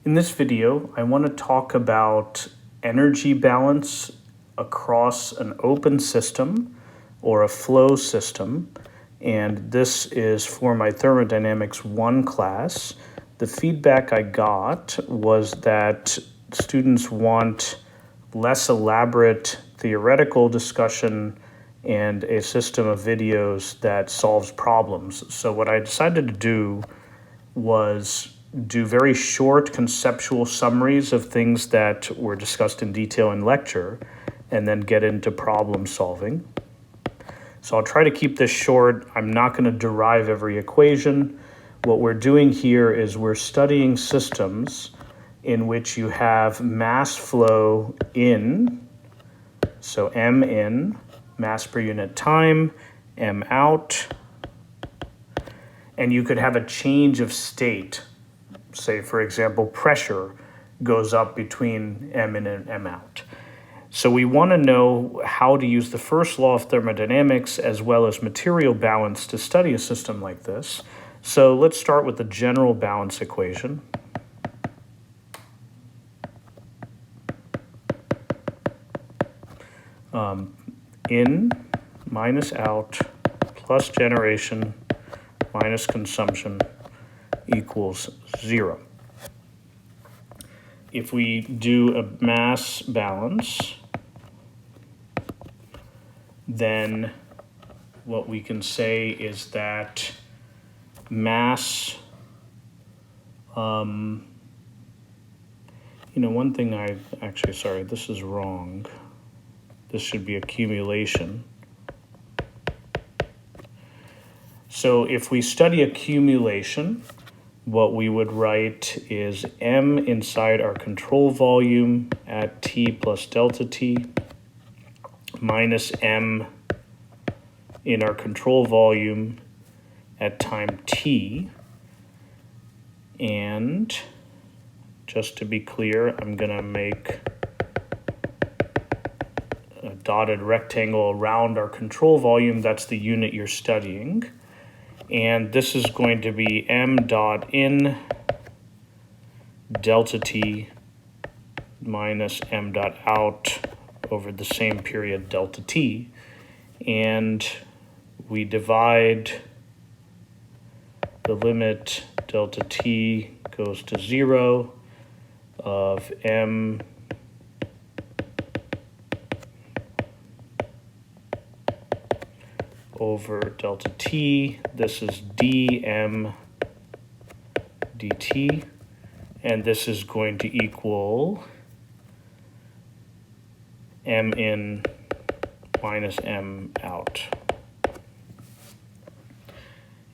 In this video, I want to talk about energy balance across an open system or a flow system, and this is for my Thermodynamics 1 class. The feedback I got was that students want less elaborate theoretical discussion and a system of videos that solves problems. So what I decided to do was do very short conceptual summaries of things that were discussed in detail in lecture, and then get into problem solving. So I'll try to keep this short. I'm not going to derive every equation. What we're doing here is we're studying systems in which you have mass flow in, so M in, mass per unit time, M out, and you could have a change of state. Say, for example, pressure goes up between M in and M out. So we want to know how to use the first law of thermodynamics as well as material balance to study a system like this. So let's start with the general balance equation. In minus out plus generation minus consumption equals 0. If we do a mass balance, then what we can say is that mass, one thing sorry, this is wrong. This should be accumulation. So if we study accumulation, what we would write is M inside our control volume at T plus delta T minus M in our control volume at time T. And just to be clear, I'm going to make a dotted rectangle around our control volume. That's the unit you're studying. And this is going to be M dot in delta T minus M dot out over the same period delta T. And we divide the limit delta T goes to 0 of M over delta T. This is dm dt, and this is going to equal M in minus M out.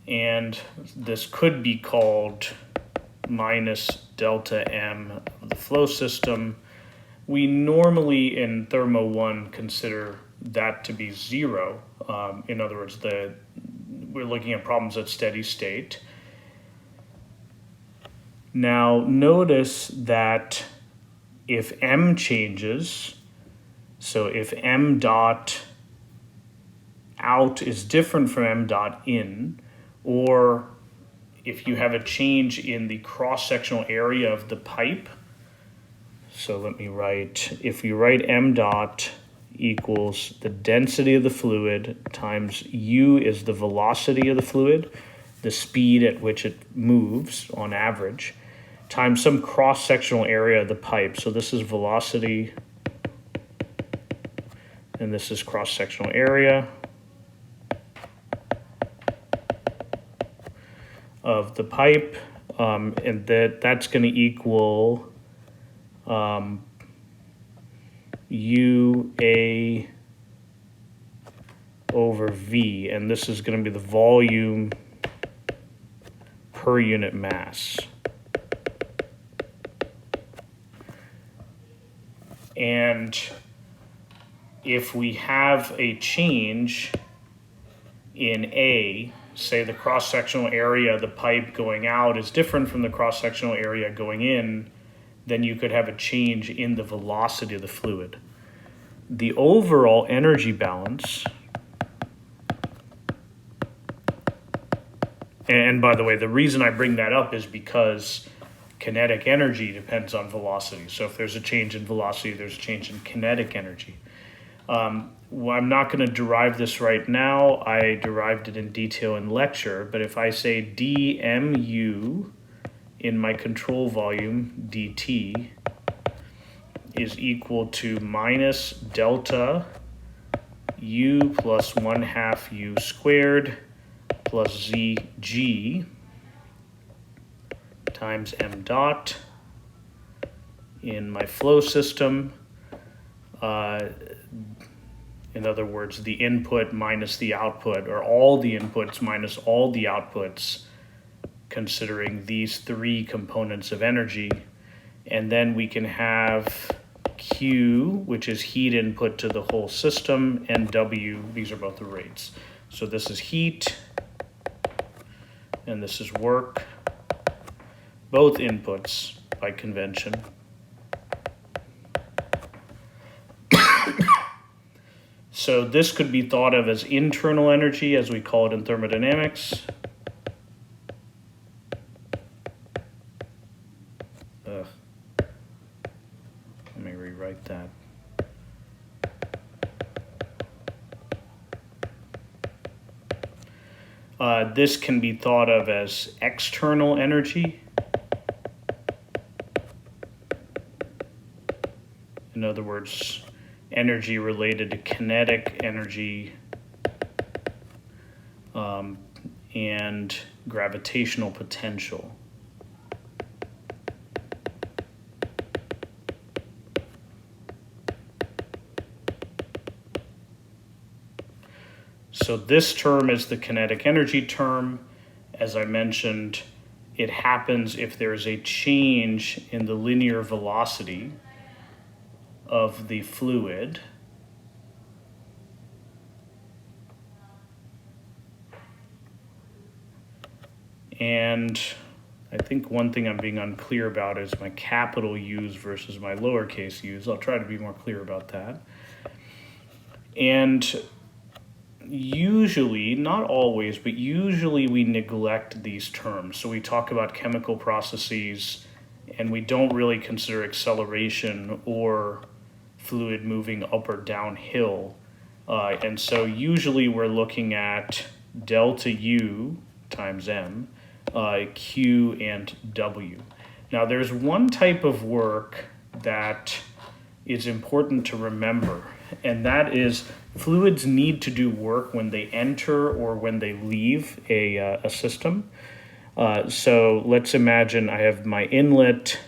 And this could be called minus delta M of the flow system. We normally in Thermo 1 consider that to be 0. In other words, we're looking at problems at steady state. Now notice that if M changes, so if M dot out is different from M dot in, or if you have a change in the cross-sectional area of the pipe, so let me write, if you write M dot equals the density of the fluid times U is the velocity of the fluid, the speed at which it moves on average, times some cross-sectional area of the pipe. So this is velocity, and this is cross-sectional area of the pipe, and that's going to equal UA over V, and this is going to be the volume per unit mass. And if we have a change in A, say the cross-sectional area of the pipe going out is different from the cross-sectional area going in, then you could have a change in the velocity of the fluid. The overall energy balance, and by the way, the reason I bring that up is because kinetic energy depends on velocity. So if there's a change in velocity, there's a change in kinetic energy. Well, I'm not going to derive this right now. I derived it in detail in lecture, but if I say dmu in my control volume dt is equal to minus delta u plus 1/2 u squared plus zg times m dot in my flow system. In other words, the input minus the output, or all the inputs minus all the outputs, considering these three components of energy. And then we can have Q, which is heat input to the whole system, and W, these are both the rates. So this is heat, and this is work, both inputs by convention. So this could be thought of as internal energy, as we call it in thermodynamics. Let me rewrite that. This can be thought of as external energy. In other words, energy related to kinetic energy and gravitational potential. So this term is the kinetic energy term. As I mentioned, it happens if there's a change in the linear velocity of the fluid. And I think one thing I'm being unclear about is my capital U's versus my lowercase u's. I'll try to be more clear about that. And usually, not always, but usually we neglect these terms. So we talk about chemical processes and we don't really consider acceleration or fluid moving up or downhill. And so usually we're looking at delta U times M, Q and W. Now there's one type of work that is important to remember, and that is fluids need to do work when they enter or when they leave a system. So let's imagine I have my inlet,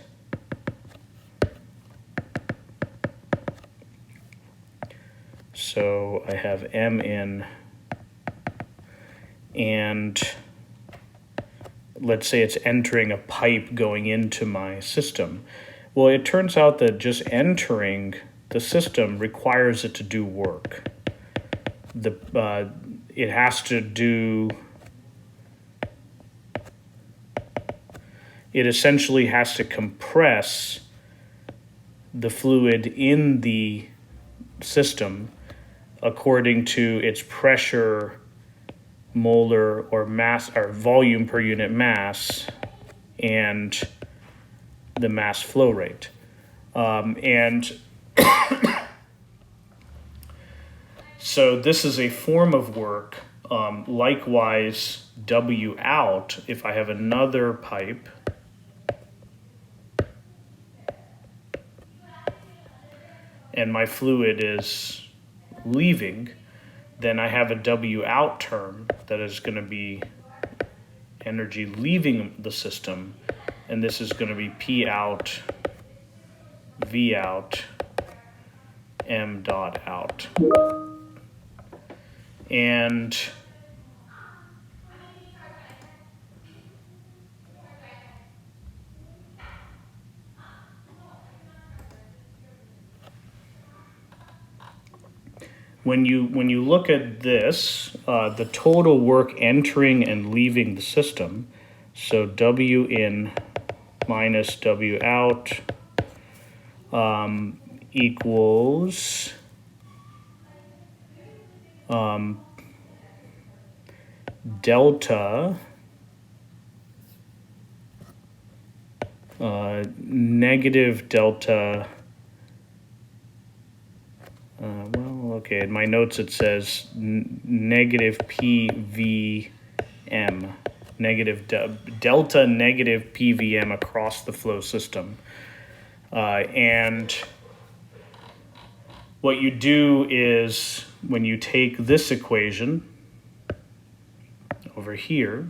so I have M in, and let's say it's entering a pipe going into my system. Well, it turns out that just entering the system requires it to do work. It has to do, it essentially has to compress the fluid in the system according to its pressure, molar, or mass, or volume per unit mass, and the mass flow rate. And so this is a form of work. Likewise, W out, if I have another pipe, and my fluid is leaving, then I have a W out term that is going to be energy leaving the system, and this is going to be P out, V out, M dot out. And when you look at this, the total work entering and leaving the system, so W in minus W out equals delta negative delta, well, okay, in my notes it says negative PVM, delta negative PVM across the flow system. And what you do is when you take this equation over here,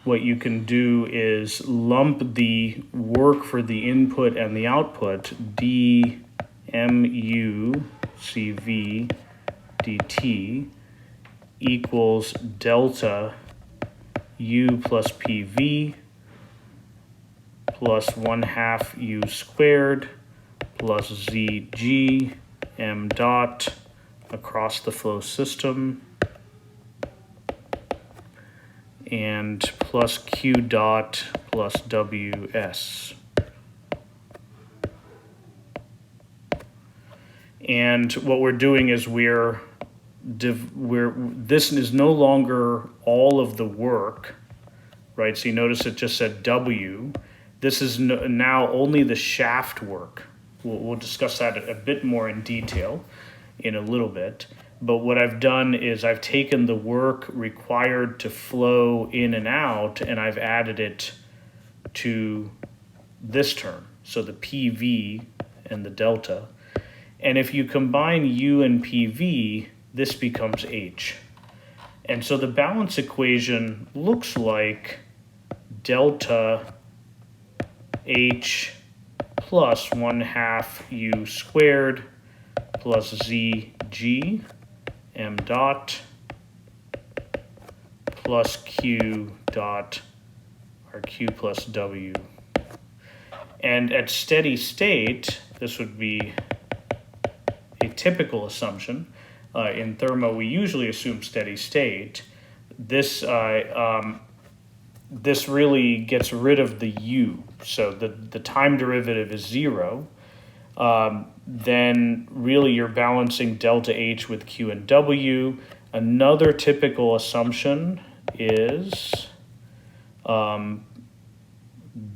what you can do is lump the work for the input and the output, d mu cv dt equals delta u plus pv plus 1/2 u squared plus zg m dot across the flow system, and plus q dot plus ws. And what we're doing is this is no longer all of the work, right? So you notice it just said W. This is now only the shaft work. We'll discuss that a bit more in detail in a little bit. But what I've done is I've taken the work required to flow in and out, and I've added it to this term, so the PV and the delta. And if you combine U and PV, this becomes H. And so the balance equation looks like delta H plus 1/2 U squared plus ZG M dot plus Q dot, or Q plus W. And at steady state, this would be a typical assumption. In thermo, we usually assume steady state. This really gets rid of the U. So the time derivative is 0. Then really you're balancing delta H with Q and W. Another typical assumption is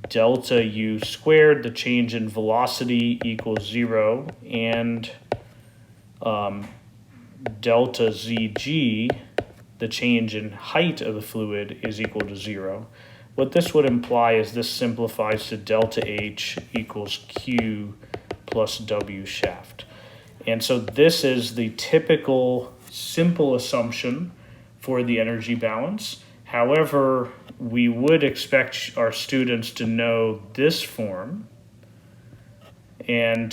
delta U squared, the change in velocity, equals 0, and delta ZG, the change in height of the fluid, is equal to 0. What this would imply is this simplifies to delta H equals Q plus W shaft. And so this is the typical simple assumption for the energy balance. However, we would expect our students to know this form and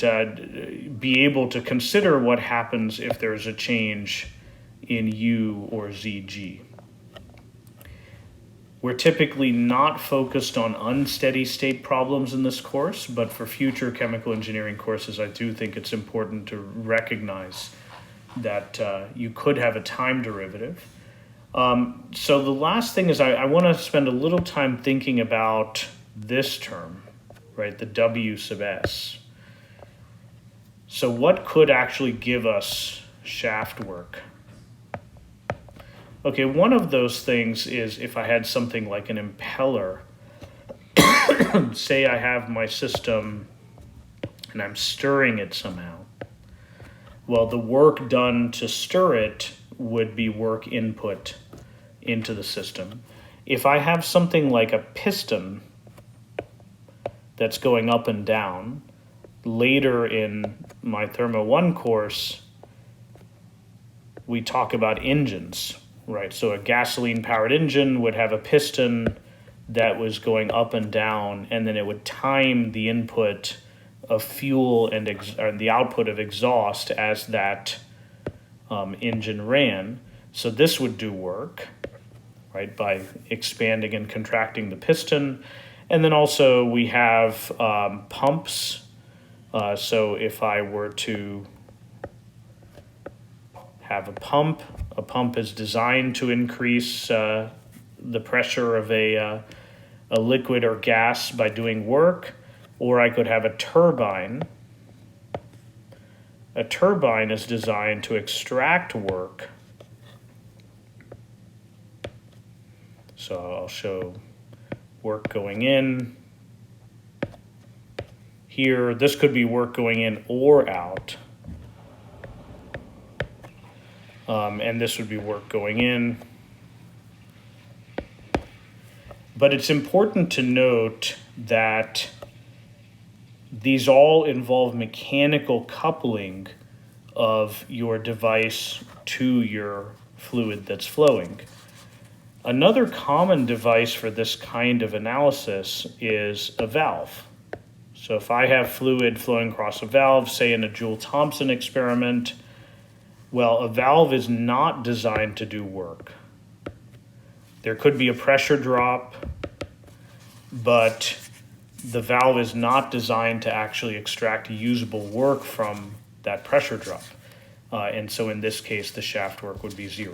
be able to consider what happens if there's a change in U or ZG. We're typically not focused on unsteady state problems in this course, but for future chemical engineering courses, I do think it's important to recognize that you could have a time derivative. So the last thing is I want to spend a little time thinking about this term, right, the W sub S. So what could actually give us shaft work? Okay, one of those things is if I had something like an impeller. Say I have my system and I'm stirring it somehow. Well, the work done to stir it would be work input into the system. If I have something like a piston that's going up and down, later in my Thermo 1 course, we talk about engines, right? So a gasoline-powered engine would have a piston that was going up and down, and then it would time the input of fuel and the output of exhaust as that engine ran. So this would do work, right, by expanding and contracting the piston. And then also we have pumps. So if I were to have a pump is designed to increase the pressure of a liquid or gas by doing work. Or I could have a turbine. A turbine is designed to extract work. So I'll show work going in Here, this could be work going in or out. And this would be work going in. But it's important to note that these all involve mechanical coupling of your device to your fluid that's flowing. Another common device for this kind of analysis is a valve. So if I have fluid flowing across a valve, say in a Joule-Thomson experiment, well, a valve is not designed to do work. There could be a pressure drop, but the valve is not designed to actually extract usable work from that pressure drop. And so in this case, the shaft work would be 0.